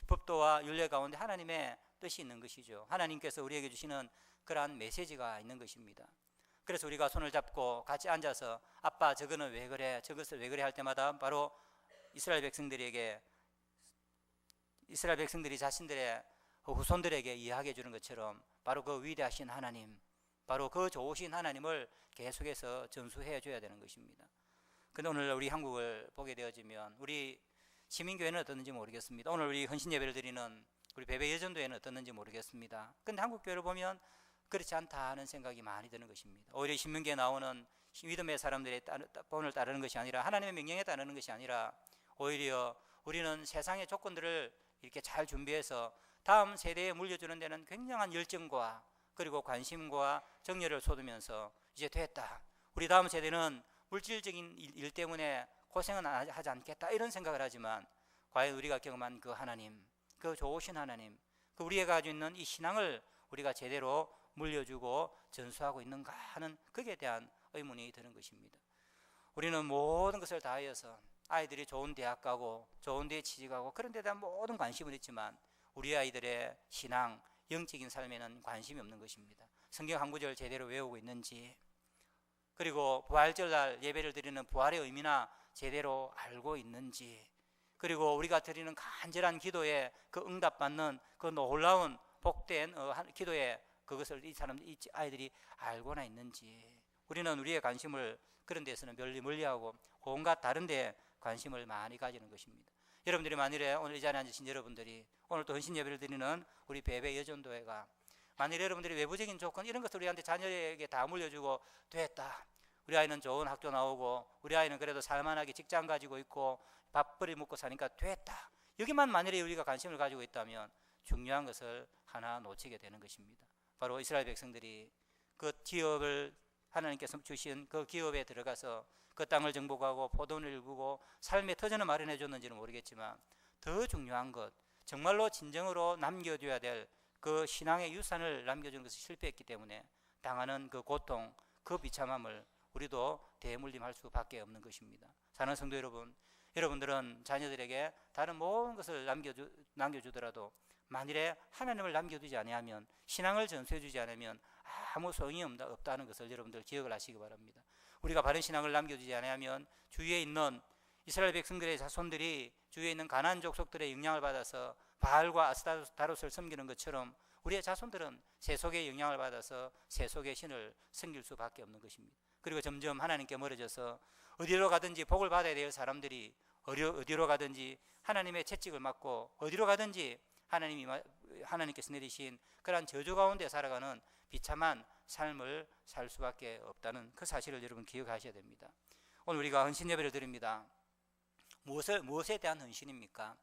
법도와 율례 가운데 하나님의 뜻이 있는 것이죠. 하나님께서 우리에게 주시는 그러한 메시지가 있는 것입니다. 그래서 우리가 손을 잡고 같이 앉아서 아빠 저거는 왜 그래, 저것을 왜 그래 할 때마다 바로 이스라엘 백성들이 자신들의 후손들에게 이야기해 주는 것처럼 바로 그 위대하신 하나님, 바로 그 좋으신 하나님을 계속해서 전수해 줘야 되는 것입니다. 근데 오늘 우리 한국을 보게 되어지면 우리 시민교회는 어떻는지 모르겠습니다. 오늘 우리 헌신 예배를 드리는 우리 베베 예전도회는 어떻는지 모르겠습니다. 근데 한국교회를 보면 그렇지 않다 하는 생각이 많이 드는 것입니다. 오히려 신명기에 나오는 믿음의 사람들의 본을 따르는 것이 아니라, 하나님의 명령에 따르는 것이 아니라, 오히려 우리는 세상의 조건들을 이렇게 잘 준비해서 다음 세대에 물려주는 데는 굉장한 열정과 그리고 관심과 정열을 쏟으면서 이제 됐다, 우리 다음 세대는 물질적인 일 때문에 고생은 하지 않겠다, 이런 생각을 하지만 과연 우리가 경험한 그 하나님, 그 좋으신 하나님, 그 우리가 가지고 있는 이 신앙을 우리가 제대로 물려주고 전수하고 있는가 하는 거기에 대한 의문이 드는 것입니다. 우리는 모든 것을 다하여서 아이들이 좋은 대학 가고 좋은 데에 취직하고 그런 데에 대한 모든 관심은 있지만 우리 아이들의 신앙, 영적인 삶에는 관심이 없는 것입니다. 성경 한 구절 제대로 외우고 있는지, 그리고 부활절날 예배를 드리는 부활의 의미나 제대로 알고 있는지, 그리고 우리가 드리는 간절한 기도에 그 응답받는 그 놀라운 복된 기도에 그것을 이 아이들이 알고나 있는지, 우리는 우리의 관심을 그런 데서는 멀리하고 온갖 다른 데에 관심을 많이 가지는 것입니다. 여러분들이 만일에 오늘 이 자리에 앉으신 여러분들이 오늘 또 헌신 예배를 드리는 우리 베베 여전도회가 만일 여러분들이 외부적인 조건 이런 것을 우리한테 자녀에게 다 물려주고 됐다, 우리 아이는 좋은 학교 나오고 우리 아이는 그래도 살만하게 직장 가지고 있고 밥벌이 먹고 사니까 됐다, 여기만 만일에 우리가 관심을 가지고 있다면 중요한 것을 하나 놓치게 되는 것입니다. 바로 이스라엘 백성들이 그 기업을 하나님께서 주신 그 기업에 들어가서 그 땅을 정복하고 포도를 일구고 삶의 터전을 마련해 줬는지는 모르겠지만 더 중요한 것, 정말로 진정으로 남겨줘야 될 그 신앙의 유산을 남겨주는 것을 실패했기 때문에 당하는 그 고통, 그 비참함을 우리도 대물림할 수밖에 없는 것입니다. 사랑하는 성도 여러분, 여러분들은 자녀들에게 다른 모든 것을 남겨주더라도 만일에 하나님을 남겨두지 아니하면, 신앙을 전수해주지 않으면 아무 소용이 없다는 것을 여러분들 기억을 하시기 바랍니다. 우리가 바른 신앙을 남겨주지 않으면 주위에 있는 이스라엘 백성들의 자손들이 주위에 있는 가나안 족속들의 영향을 받아서 바알과 아스타롯을 섬기는 것처럼 우리의 자손들은 세속의 영향을 받아서 세속의 신을 섬길 수밖에 없는 것입니다. 그리고 점점 하나님께 멀어져서 어디로 가든지 복을 받아야 될 사람들이 어디로 가든지 하나님의 채찍을 맞고 어디로 가든지 하나님께서 내리신 그러한 저주 가운데 살아가는 비참한 삶을 살 수밖에 없다는 그 사실을 여러분 기억하셔야 됩니다. 오늘 우리가 헌신 예배를 드립니다. 무엇에 대한 헌신입니까?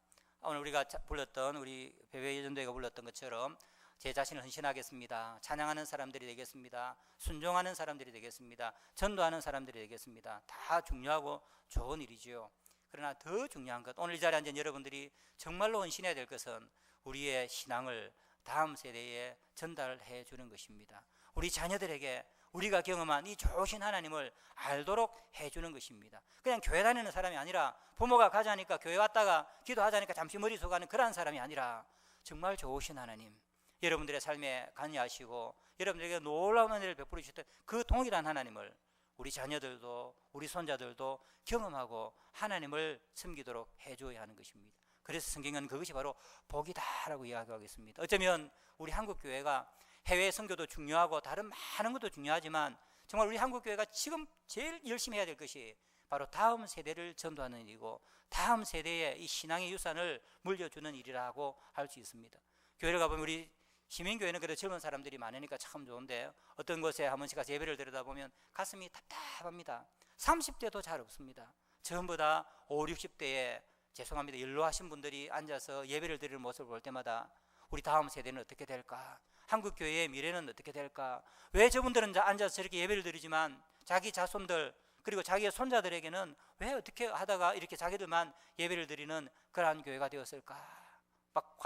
오늘 우리가 불렀던 우리 베베 예전도회가 불렀던 것처럼 제 자신을 헌신하겠습니다, 찬양하는 사람들이 되겠습니다, 순종하는 사람들이 되겠습니다, 전도하는 사람들이 되겠습니다. 다 중요하고 좋은 일이지요. 그러나 더 중요한 것, 오늘 이 자리에 앉은 여러분들이 정말로 헌신해야 될 것은 우리의 신앙을 다음 세대에 전달해 주는 것입니다. 우리 자녀들에게 우리가 경험한 이 좋으신 하나님을 알도록 해주는 것입니다. 그냥 교회 다니는 사람이 아니라, 부모가 가자니까 교회 왔다가 기도하자니까 잠시 머리 숙하는 그런 사람이 아니라 정말 좋으신 하나님, 여러분들의 삶에 관여하시고 여러분들에게 놀라운 은혜를 베풀어 주셨던 그 동일한 하나님을 우리 자녀들도 우리 손자들도 경험하고 하나님을 섬기도록 해줘야 하는 것입니다. 그래서 성경은 그것이 바로 복이다라고 이야기하고 있습니다. 어쩌면 우리 한국교회가 해외 선교도 중요하고 다른 많은 것도 중요하지만 정말 우리 한국교회가 지금 제일 열심히 해야 될 것이 바로 다음 세대를 전도하는 일이고 다음 세대에 이 신앙의 유산을 물려주는 일이라고 할 수 있습니다. 교회를 가보면 우리 시민교회는 그래도 젊은 사람들이 많으니까 참 좋은데 어떤 곳에 한 번씩 가서 예배를 드리다 보면 가슴이 답답합니다. 30대도 잘 없습니다. 전부 다 5, 60대에 죄송합니다, 연로하신 분들이 앉아서 예배를 드리는 모습을 볼 때마다 우리 다음 세대는 어떻게 될까? 한국교회의 미래는 어떻게 될까? 왜 저분들은 앉아서 저렇게 예배를 드리지만 자기 자손들 그리고 자기의 손자들에게는 왜 어떻게 하다가 이렇게 자기들만 예배를 드리는 그러한 교회가 되었을까? 막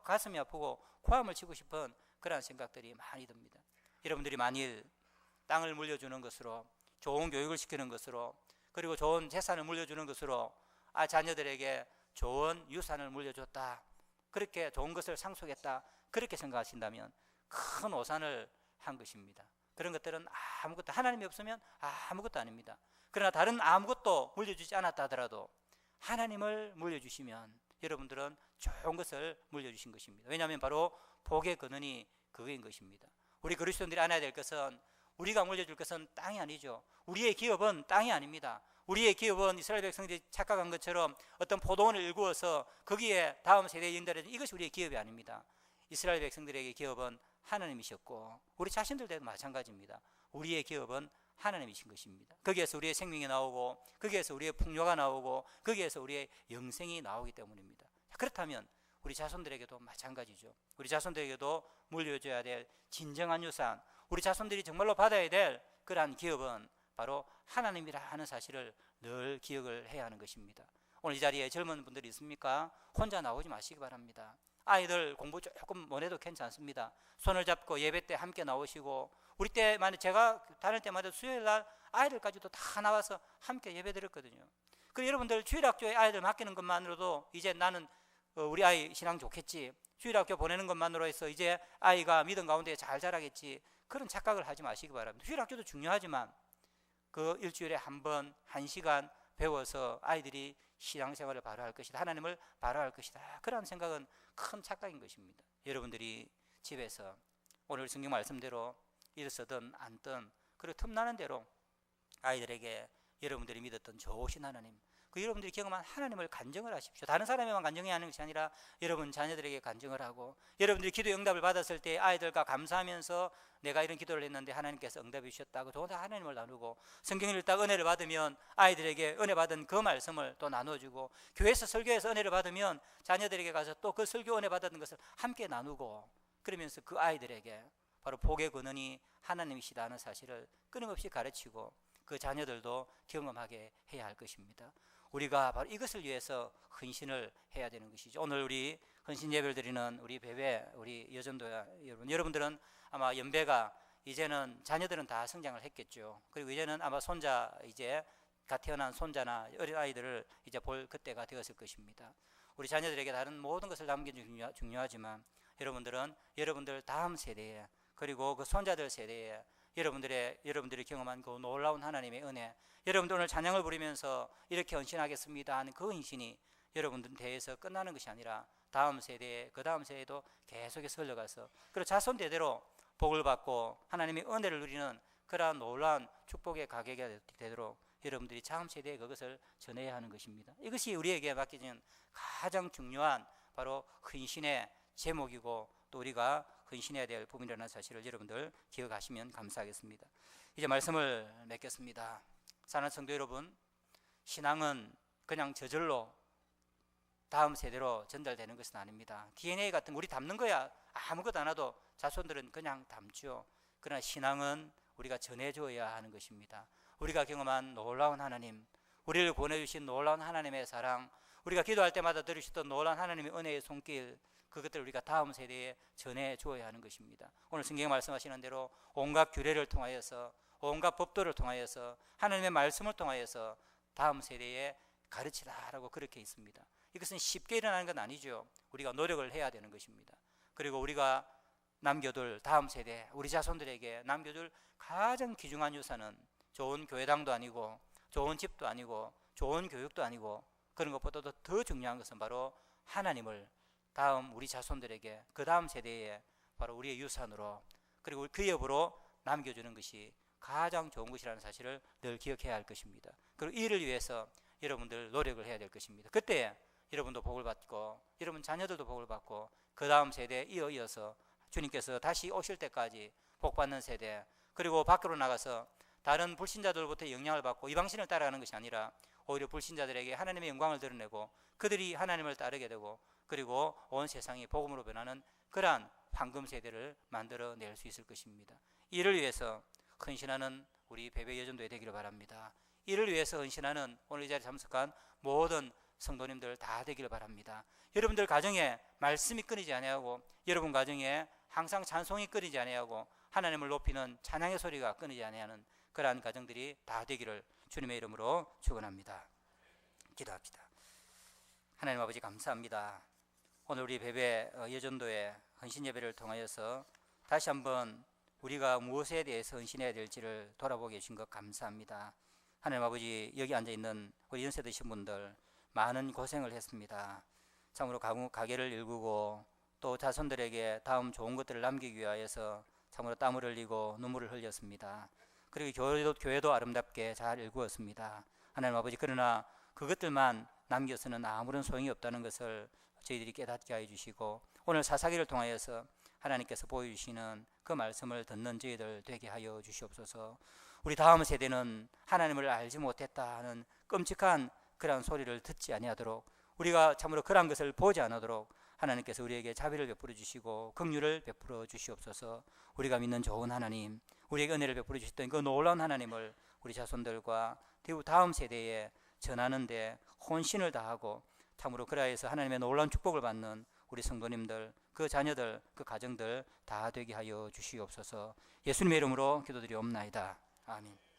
가슴이 아프고 고함을 치고 싶은 그러한 생각들이 많이 듭니다. 여러분들이 만일 땅을 물려주는 것으로, 좋은 교육을 시키는 것으로, 그리고 좋은 재산을 물려주는 것으로 자녀들에게 좋은 유산을 물려줬다, 그렇게 좋은 것을 상속했다, 그렇게 생각하신다면 큰 오산을 한 것입니다. 그런 것들은 아무것도, 하나님이 없으면 아무것도 아닙니다. 그러나 다른 아무것도 물려주지 않았다 하더라도 하나님을 물려주시면 여러분들은 좋은 것을 물려주신 것입니다. 왜냐하면 바로 복의 근원이 그 그거인 것입니다. 우리 그리스도인들이 알아야 될 것은 우리가 물려줄 것은 땅이 아니죠. 우리의 기업은 땅이 아닙니다. 우리의 기업은 이스라엘 백성들이 착각한 것처럼 어떤 포도원을 일구어서 거기에 다음 세대에 연달아진 이것이 우리의 기업이 아닙니다. 이스라엘 백성들에게 기업은 하나님이셨고 우리 자신들도 마찬가지입니다. 우리의 기업은 하나님이신 것입니다. 거기에서 우리의 생명이 나오고 거기에서 우리의 풍요가 나오고 거기에서 우리의 영생이 나오기 때문입니다. 그렇다면 우리 자손들에게도 마찬가지죠. 우리 자손들에게도 물려줘야 될 진정한 유산, 우리 자손들이 정말로 받아야 될 그러한 기업은 바로 하나님이라 하는 사실을 늘 기억을 해야 하는 것입니다. 오늘 이 자리에 젊은 분들이 있습니까? 혼자 나오지 마시기 바랍니다. 아이들 공부 조금 못해도 괜찮습니다. 손을 잡고 예배 때 함께 나오시고, 우리 때만 제가 다닐 때마다 수요일 날 아이들까지도 다 나와서 함께 예배 드렸거든요. 그리고 여러분들 주일학교에 아이들 맡기는 것만으로도 이제 나는 우리 아이 신앙 좋겠지, 주일학교 보내는 것만으로 해서 이제 아이가 믿음 가운데 잘 자라겠지, 그런 착각을 하지 마시기 바랍니다. 주일학교도 중요하지만 그 일주일에 한 번, 1시간 배워서 아이들이 신앙생활을 바로 할 것이다, 하나님을 바로 할 것이다, 그런 생각은 큰 착각인 것입니다. 여러분들이 집에서 오늘 성경 말씀대로 일서든 앉든 그리고 틈나는 대로 아이들에게 여러분들이 믿었던 좋으신 하나님, 그 여러분들이 경험한 하나님을 간증을 하십시오. 다른 사람에만 간증이 하는 것이 아니라 여러분 자녀들에게 간증을 하고, 여러분들이 기도 응답을 받았을 때 아이들과 감사하면서 내가 이런 기도를 했는데 하나님께서 응답해 주셨다고 또 하나님을 나누고, 성경을 읽다가 은혜를 받으면 아이들에게 은혜 받은 그 말씀을 또 나눠주고, 교회에서 설교에서 은혜를 받으면 자녀들에게 가서 또 그 설교 은혜 받았던 것을 함께 나누고, 그러면서 그 아이들에게 바로 복의 근원이 하나님이시다 하는 사실을 끊임없이 가르치고 그 자녀들도 경험하게 해야 할 것입니다. 우리가 바로 이것을 위해서 헌신을 해야 되는 것이죠. 오늘 우리 헌신 예배를 드리는 우리 베베, 우리 여전도 여러분들은 아마 연배가 이제는 자녀들은 다 성장을 했겠죠. 그리고 이제는 아마 손자, 이제 갓 태어난 손자나 어린 아이들을 이제 볼 그때가 되었을 것입니다. 우리 자녀들에게 다른 모든 것을 남기는 게 중요하지만 여러분들은 여러분들 다음 세대에, 그리고 그 손자들 세대에 여러분들이 경험한 그 놀라운 하나님의 은혜, 여러분들 오늘 찬양을 부르면서 이렇게 헌신하겠습니다 하는 그 헌신이 여러분들 대해서 끝나는 것이 아니라 다음 세대에, 그 다음 세대도 계속해서 흘러가서 그리고 자손 대대로 복을 받고 하나님의 은혜를 누리는 그러한 놀라운 축복의 가게가 되도록 여러분들이 다음 세대에 그것을 전해야 하는 것입니다. 이것이 우리에게 맡겨진 가장 중요한 바로 헌신의 제목이고, 또 우리가 헌신해야 될 부분이라는 사실을 여러분들 기억하시면 감사하겠습니다. 이제 말씀을 맺겠습니다. 사랑하는 성도 여러분, 신앙은 그냥 저절로 다음 세대로 전달되는 것은 아닙니다. DNA 같은 거 우리 담는 거야 아무것도 안 해도 자손들은 그냥 담죠. 그러나 신앙은 우리가 전해줘야 하는 것입니다. 우리가 경험한 놀라운 하나님, 우리를 보내주신 놀라운 하나님의 사랑, 우리가 기도할 때마다 들으셨던 놀라운 하나님의 은혜의 손길, 그것들을 우리가 다음 세대에 전해줘야 하는 것입니다. 오늘 성경에 말씀하시는 대로 온갖 규례를 통하여서, 온갖 법도를 통하여서, 하나님의 말씀을 통하여서 다음 세대에 가르치라라고 그렇게 있습니다. 이것은 쉽게 일어나는 건 아니죠. 우리가 노력을 해야 되는 것입니다. 그리고 우리가 남겨둘 다음 세대, 우리 자손들에게 남겨둘 가장 귀중한 유산은 좋은 교회당도 아니고 좋은 집도 아니고 좋은 교육도 아니고, 그런 것보다도 더 중요한 것은 바로 하나님을 다음 우리 자손들에게, 그 다음 세대에 바로 우리의 유산으로, 그리고 그 업으로 남겨주는 것이 가장 좋은 것이라는 사실을 늘 기억해야 할 것입니다. 그리고 이를 위해서 여러분들 노력을 해야 될 것입니다. 그때 여러분도 복을 받고 여러분 자녀들도 복을 받고 그 다음 세대에 이어서 주님께서 다시 오실 때까지 복받는 세대, 그리고 밖으로 나가서 다른 불신자들로부터 영향을 받고 이방신을 따라가는 것이 아니라 오히려 불신자들에게 하나님의 영광을 드러내고 그들이 하나님을 따르게 되고, 그리고 온 세상이 복음으로 변하는 그러한 황금 세대를 만들어낼 수 있을 것입니다. 이를 위해서 헌신하는 우리 베베 여전도에 되기를 바랍니다. 이를 위해서 헌신하는 오늘 이 자리에 참석한 모든 성도님들 다 되기를 바랍니다. 여러분들 가정에 말씀이 끊이지 아니하고, 여러분 가정에 항상 찬송이 끊이지 아니하고, 하나님을 높이는 찬양의 소리가 끊이지 아니하는 그러한 가정들이 다 되기를 주님의 이름으로 축원합니다. 기도합시다. 하나님 아버지 감사합니다. 오늘 우리 베베 여전도의 헌신 예배를 통하여서 다시 한번 우리가 무엇에 대해서 헌신해야 될지를 돌아보게 해주신 것 감사합니다. 하나님 아버지, 여기 앉아있는 우리 연세 드신 분들 많은 고생을 했습니다. 참으로 가게를 일구고 또 자손들에게 다음 좋은 것들을 남기기 위하여서 참으로 땀을 흘리고 눈물을 흘렸습니다. 그리고 교회도 아름답게 잘 일구었습니다. 하나님 아버지, 그러나 그것들만 남겨서는 아무런 소용이 없다는 것을 저희들이 깨닫게 하여 주시고, 오늘 사사기를 통하여서 하나님께서 보여주시는 그 말씀을 듣는 저희들 되게 하여 주시옵소서. 우리 다음 세대는 하나님을 알지 못했다 하는 끔찍한 그러한 소리를 듣지 아니하도록, 우리가 참으로 그러한 것을 보지 않도록 하나님께서 우리에게 자비를 베풀어 주시고 긍휼을 베풀어 주시옵소서. 우리가 믿는 좋은 하나님, 우리에게 은혜를 베풀어 주셨던 그 놀라운 하나님을 우리 자손들과 다음 세대에 전하는 데 혼신을 다하고 참으로 그라해서 하나님의 놀라운 축복을 받는 우리 성도님들, 그 자녀들, 그 가정들 다 되게 하여 주시옵소서. 예수님의 이름으로 기도드리옵나이다. 아멘.